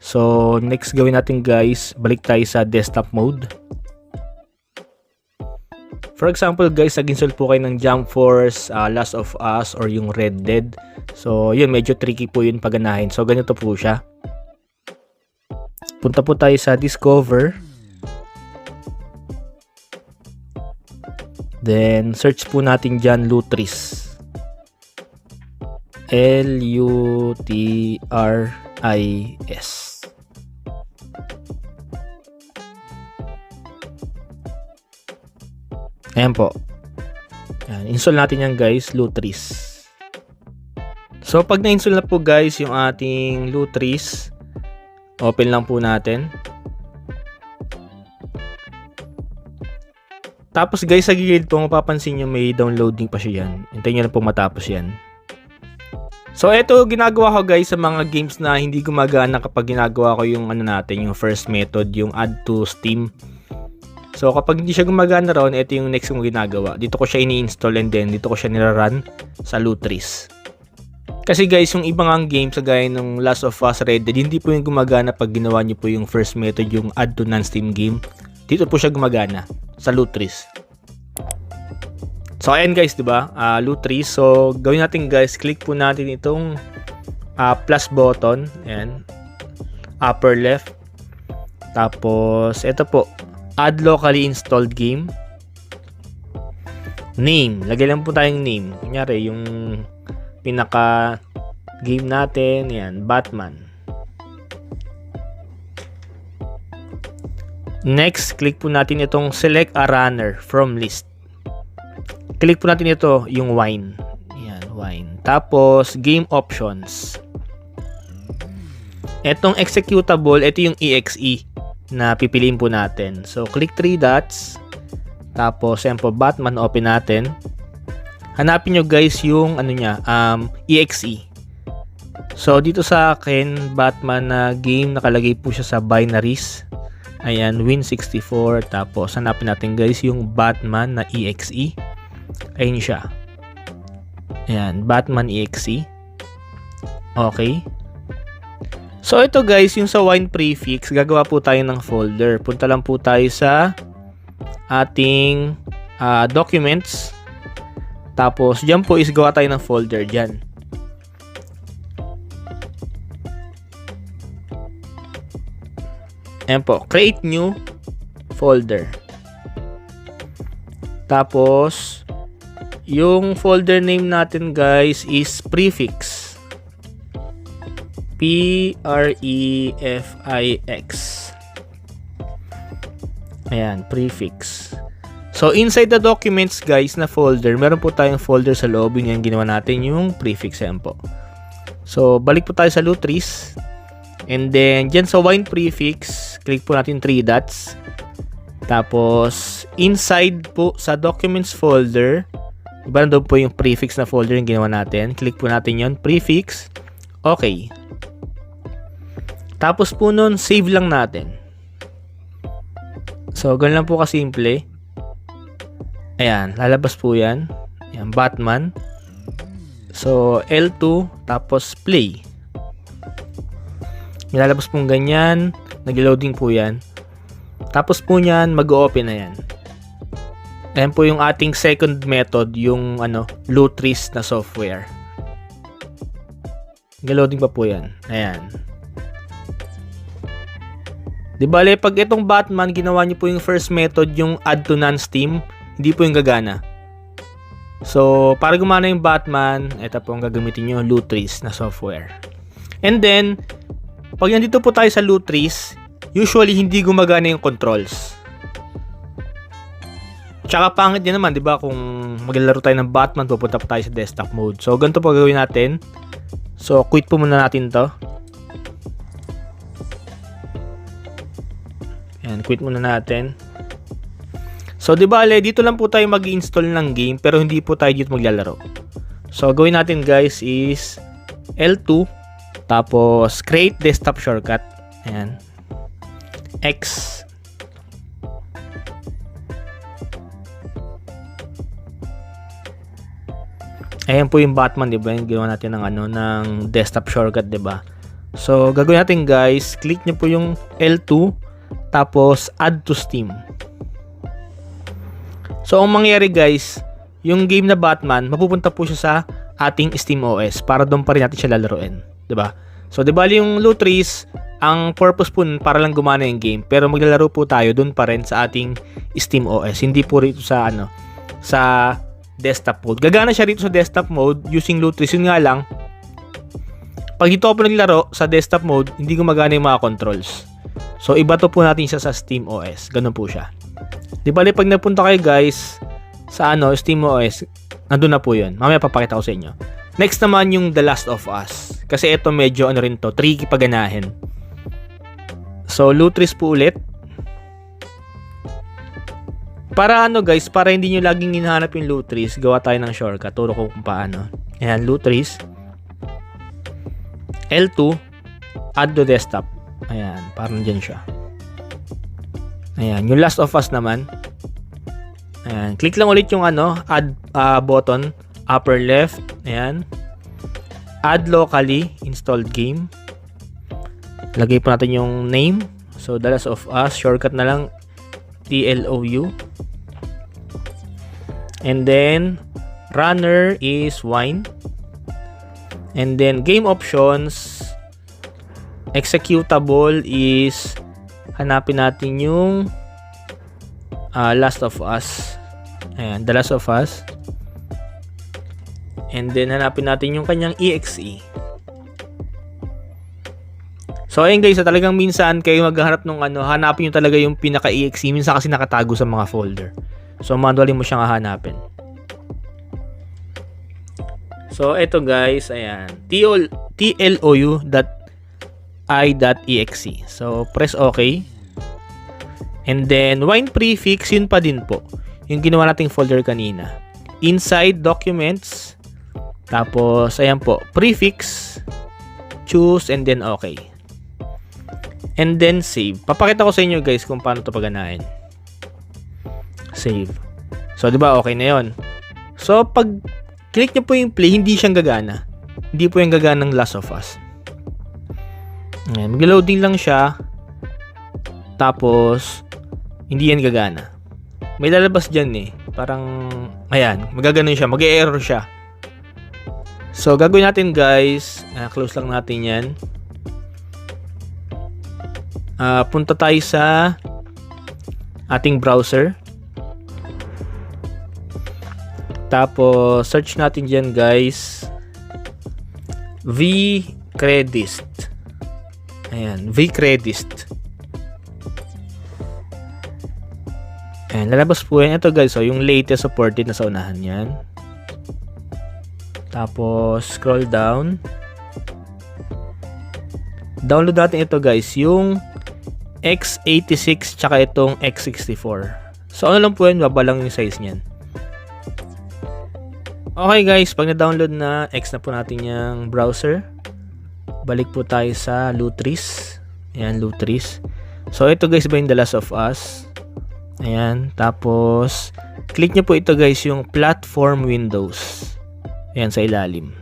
So, next gawin natin guys, balik tayo sa desktop mode. For example guys, nag-install po kayo ng Jump Force, Last of Us, or yung Red Dead. So, yun, medyo tricky po yun paganahin. So, ganito po siya. Punta po tayo sa Discover. Then, search po natin dyan Lutris. L-U-T-R-I-S. Ayan po. Ayan, install natin yan guys, Lutris. So, pag na-install na po guys yung ating Lutris, open lang po natin. Tapos guys, sa gilid po, mapapansin nyo may downloading pa siya yan. Hintayin nyo na po matapos yan. So, ito ginagawa ko guys sa mga games na hindi gumagana kapag ginagawa ko yung yung first method, yung add to Steam. So, kapag hindi siya gumagana ron, ito yung next kong ginagawa. Dito ko siya ini-install and then dito ko siya nirarun sa Lutris. Kasi guys, yung ibang ang games, gaya ng Last of Us, Red Dead, hindi po yung gumagana pag ginawa nyo po yung first method, yung add to non-Steam game. Dito po siya gumagana sa Lutris. So, ayan guys, diba? Lutris. So, gawin natin guys, click po natin itong plus button. Ayan. Upper left. Tapos, ito po. Add locally installed game. Name. Lagay lang po tayong name. Kunyari, yung pinaka game natin. Ayan, Batman. Next, click po natin itong select a runner from list. Click po natin ito, yung wine. Yan, wine. Tapos, game options. Itong executable, ito yung exe na pipiliin po natin. So, click 3 dots. Tapos, yan po, Batman, open natin. Hanapin nyo guys yung exe. So, dito sa akin, Batman na game, nakalagay po siya sa binaries. Ayan, Win64. Tapos, hanapin natin guys yung Batman na exe. Ayun siya. Ayan, Batman exe. Okay. So, ito guys, yung sa wine prefix, gagawa po tayo ng folder. Punta lang po tayo sa ating documents. Tapos, dyan po is gawa tayo ng folder dyan. Ayan po, create new folder. Tapos, yung folder name natin guys is prefix. P-R-E-F-I-X. Ayan, prefix. So, inside the documents guys na folder, meron po tayong folder sa loob. Yun yung ginawa natin yung prefix. Ayan po. So, balik po tayo sa Lutris. And then, dyan sa wine prefix, click po natin 3 dots. Tapos, inside po sa documents folder, iba na doon po yung prefix na folder yung ginawa natin. Click po natin yon, prefix. Okay. Tapos po nun, save lang natin. So, ganun lang po kasimple. Ayan, lalabas po yan. Ayan, Batman. So, L2, tapos play. Nilalabas pong ganyan. Nag-loading po yan. Tapos po yan, mag-open na yan. Ayan po yung ating second method, yung Lutris na software. Nag-loading pa po yan. Ayan. Di bale, pag itong Batman, ginawa nyo po yung first method, yung add to non-Steam, hindi po yung gagana. So, para gumana yung Batman, ito po ang gagamitin nyo, Lutris na software. And then, pag nandito po tayo sa Lutris, usually hindi gumagana yung controls. Tsaka pangit din naman, di ba? Kung maglalaro tayo ng Batman, pupunta pa tayo sa desktop mode. So, ganito po gagawin natin. So, quit po muna natin to. Ayan, quit muna natin. So, di ba, dito lang po tayo mag-install ng game, pero hindi po tayo dito maglalaro. So, gawin natin guys is L2, tapos create desktop shortcut. Ayan. X. Ayan po yung Batman, 'di ba? Yung ginawa natin ng ng desktop shortcut, 'di ba? So, gagawin natin guys, click nyo po yung L2, tapos add to Steam. So, ang mangyayari guys, yung game na Batman, mapupunta po siya sa ating Steam OS para doon pa rin natin siya lalaroin. 'Di ba? So, di bali yung Lutris, ang purpose po nun, para lang gumana yung game, pero maglalaro po tayo doon pa rin sa ating Steam OS. Hindi po rito sa sa desktop mode. Gagana siya rito sa desktop mode using Lutris. Yun nga lang, pag dito po naglaro sa desktop mode, hindi gumagana yung mga controls. So, iba to po natin siya sa Steam OS. Ganun po siya. Di bali, pag napunta kayo guys sa Steam OS, nandun na po yun. Mamaya papakita ko sa inyo. Next naman yung The Last of Us. Kasi ito medyo rin to, tricky paganahin. So, Lutris po ulit. Para guys, para hindi nyo laging hinahanap yung Lutris, gawa tayo ng shortcut. Turo ko kung paano. Ayan, Lutris. L2, add to desktop. Ayan, parang dyan siya. Ayan, yung Last of Us naman. Ayan, click lang ulit yung add button, upper left. Ayan. Add locally, installed game. Lagay po natin yung name. So, The Last of Us, shortcut na lang, TLOU. And then, runner is wine. And then, game options, executable is, hanapin natin yung Last of Us. Ayan, The Last of Us. And then, hanapin natin yung kanyang EXE. So, ayun guys, talagang minsan kayo maghahanap ng hanapin nyo talaga yung pinaka-EXE. Minsan kasi nakatago sa mga folder. So, manually mo siyang hahanapin. So, eto guys, ayan, TLOU.i.exe. So, press OK. And then, wine prefix, yun pa din po. Yung ginawa nating folder kanina. Inside documents. Tapos, ayan po, prefix, choose, and then OK. And then, save. Papakita ko sa inyo guys kung paano ito paganahin. Save. So, di ba okay na yun? So, pag click nyo po yung play, hindi siyang gagana. Hindi po yung gagana ng Last of Us. Ayan, mag-loading lang siya. Tapos, hindi yan gagana. May lalabas dyan eh. Parang, ayan, magaganon siya. Mag-e-error siya. So, gagawin natin guys. Close lang natin yan. Punta tayo sa ating browser. Tapos, search natin dyan guys, vCredist. Ayan, vCredist. Ayan, lalabas po yan. Ito guys, yung latest supported na sa unahan yan. Tapos, scroll down. Download natin ito guys, yung x86 tsaka itong x64. So, ano lang po yan, baba lang yung size niyan. Okay guys, pag na-download na, X na po natin yung browser. Balik po tayo sa Lutris. Ayan, Lutris. So, ito guys ba yung The Last of Us? Ayan, tapos, click nyo po ito guys, yung platform windows. Ayan, sa ilalim.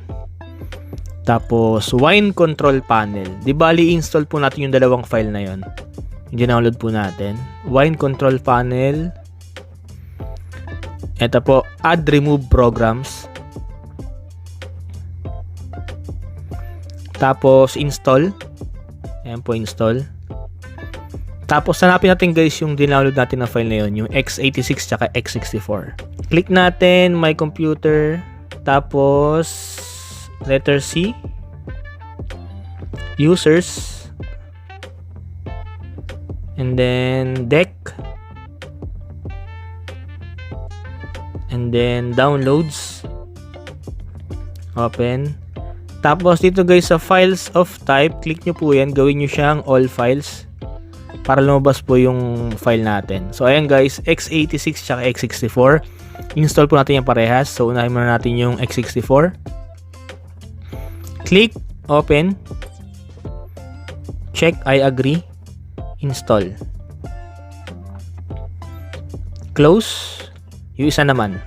Tapos, wine control panel. Di bali, install po natin yung dalawang file na yon. Yung download po natin. Wine control panel. Ito po, add remove programs. Tapos, install. Ayan po, install. Tapos, hanapin natin guys yung download natin na file na yun, yung x86 tsaka x64. Click natin, my computer. Tapos, letter C. Users. And then, deck. And then, downloads. Open. Tapos, dito guys, sa files of type, click nyo po yan. Gawin nyo siyang all files. Para lumabas po yung file natin. So, ayan guys, x86 tsaka x64. Install po natin yung parehas. So, unahin muna natin yung x64. Click, open. Check, I agree. Install. Close. Yung isa naman.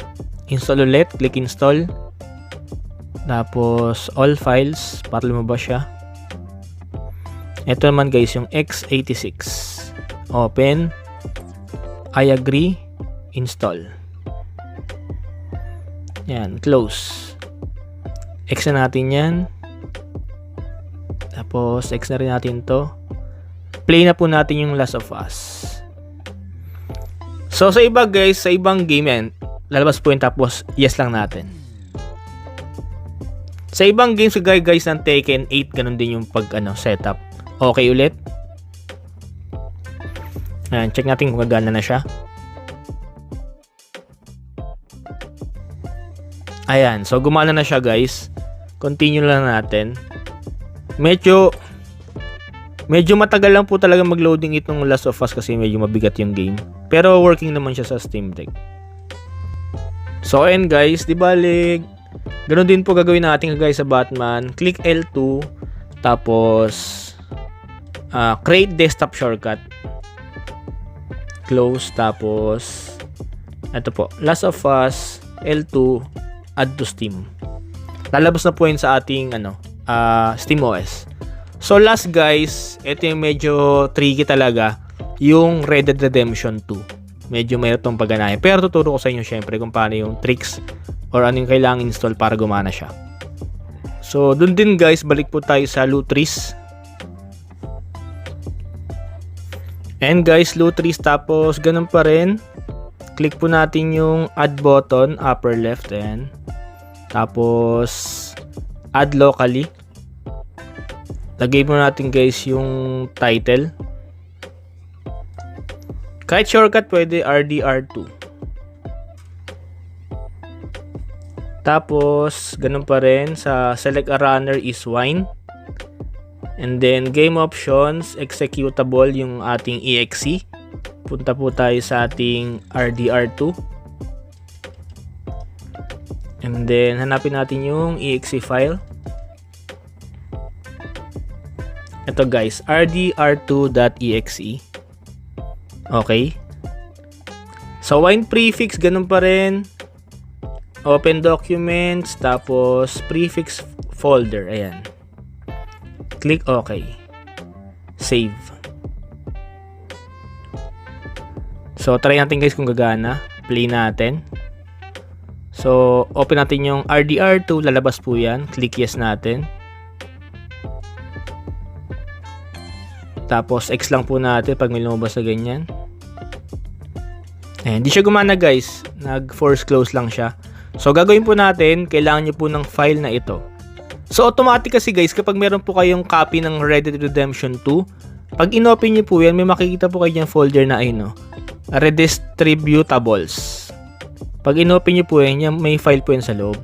Install ulit. Click install. Tapos, all files. Para lumabas siya. Ito naman guys yung x86. Open. I agree. Install. Yan, close. X na natin yan. Tapos X na rin natin to. Play na po natin yung Last of Us. So sa iba guys, sa ibang game yan, lalabas po yun tapos yes lang natin. Sa ibang games guys ng Tekken 8, ganun din yung setup. Okay ulit. Ayan, check natin kung gagana na siya. Ayan, so gumana na siya guys. Continue lang natin. Medyo matagal lang po talaga mag-loading itong Last of Us kasi medyo mabigat yung game. Pero working naman siya sa Steam Deck. So ayan guys, di balik. Ganun din po gagawin natin guys sa Batman. Click L2. Tapos create desktop shortcut. Close. Tapos ito po, Last of Us L2 add to Steam. Lalabas na po yun sa ating Steam OS. So last guys, ito yung medyo tricky talaga, yung Red Dead Redemption 2. Medyo mayroon itong pagganahin. Pero tuturo ko sa inyo syempre kung paano yung tricks or ano yung kailangan install para gumana siya. So dun din guys, balik po tayo sa Lutris. And guys, Lutris, tapos ganun pa rin. Click po natin yung add button, upper left, and tapos add locally. Lagay mo natin guys yung title. Kahit shortcut pwede, RDR2. Tapos ganun pa rin sa select a runner is wine. And then game options, executable yung ating exe. Punta po tayo sa ating RDR2. And then hanapin natin yung exe file. Ito guys, rdr2.exe. Okay. So wine prefix, ganun pa rin. Open documents, tapos prefix folder. Ayan. Click OK. Save. So try natin guys kung gagana. Play natin. So open natin yung RDR2, lalabas po yan. Click yes natin. Tapos X lang po natin pag may lumabas na ganyan. Hindi siya gumana guys. Nag-force close lang siya. So gagawin po natin, kailangan nyo po ng file na ito. So automatic kasi guys, kapag meron po kayong copy ng Red Dead Redemption 2, pag inopen nyo po yan, may makikita po kayo yung folder na redistributables. Pag inopen nyo po yan, may file po yan sa loob.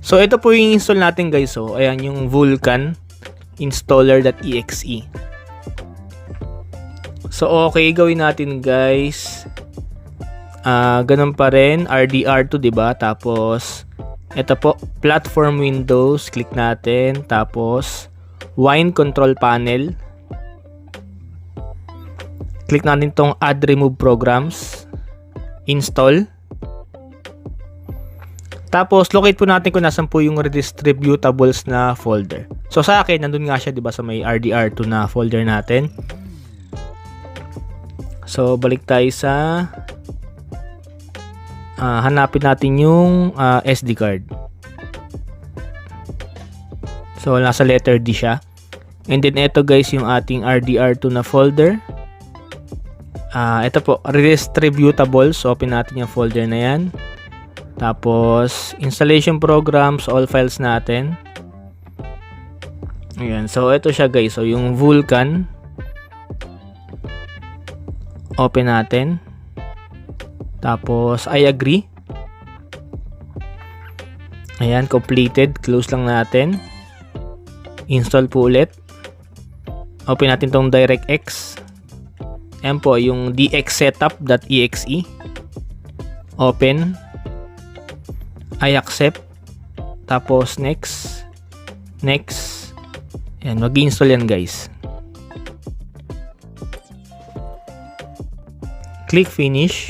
So ito po yung install natin guys. So ayan yung Vulkan installer.exe. So okay, gawin natin guys. Ganun pa rin, RDR2, diba? Tapos ito po, platform windows, click natin. Tapos wine control panel. Click natin tong add remove programs. Install. Tapos locate po natin kung nasan po yung redistributables na folder. So sa akin, nandun nga siya, diba, sa may RDR2 na folder natin. So balik tayo sa hanapin natin yung SD card. So nasa letter D siya. And then ito guys yung ating RDR2 na folder. Ito po, redistributables. So open natin yung folder na yan. Tapos installation programs, all files natin. Ayan, so ito siya guys. So yung Vulkan, open natin. Tapos I agree. Ayan, completed. Close lang natin. Install po ulit. Open natin tong DirectX. Ayan po yung dxsetup.exe. Open. I accept. Tapos next. Next. Ayan, mag-install yan guys. Click finish.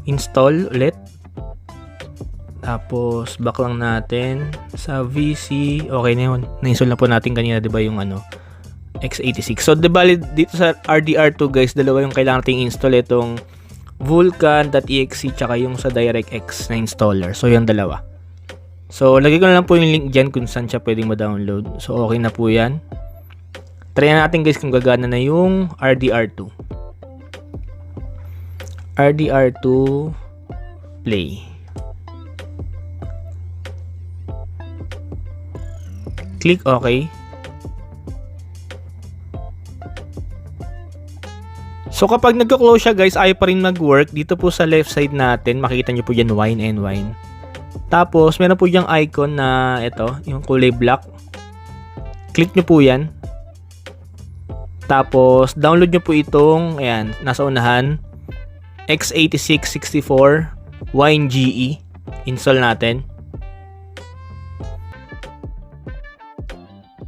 Install ulit. Tapos back lang natin sa VC. Okay na yun. Na-install na po natin kanina, 'di ba, yung x86. So, dito sa RDR2 guys, dalawa yung kailangan nating install. Itong Vulkan.exe tsaka yung sa DirectX na installer. So, yung dalawa. So, lagay ko na lang po yung link dyan kung saan siya pwedeng ma-download. So, okay na po yan. Try natin guys kung gagana na yung RDR2. RDR2 play. Click OK. So kapag nagko-close siya guys, ayaw pa rin mag-work. Dito po sa left side natin, makikita nyo po dyan wine and wine. Tapos meron po yung icon na ito, yung kulay black. Click nyo po yan. Tapos download nyo po itong, ayan, nasa unahan, x86-64 Wine GE. Install natin.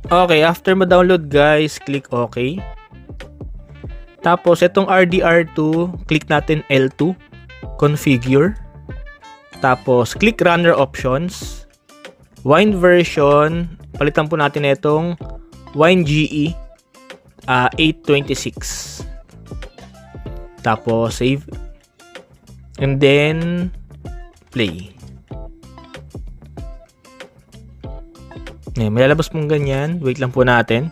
Okay, after ma-download guys, click OK. Tapos, itong RDR2, click natin L2, configure. Tapos, click runner options. Wine version, palitan po natin itong Wine GE 826. Tapos, save. And then, play. May lalabas pong ganyan. Wait lang po natin.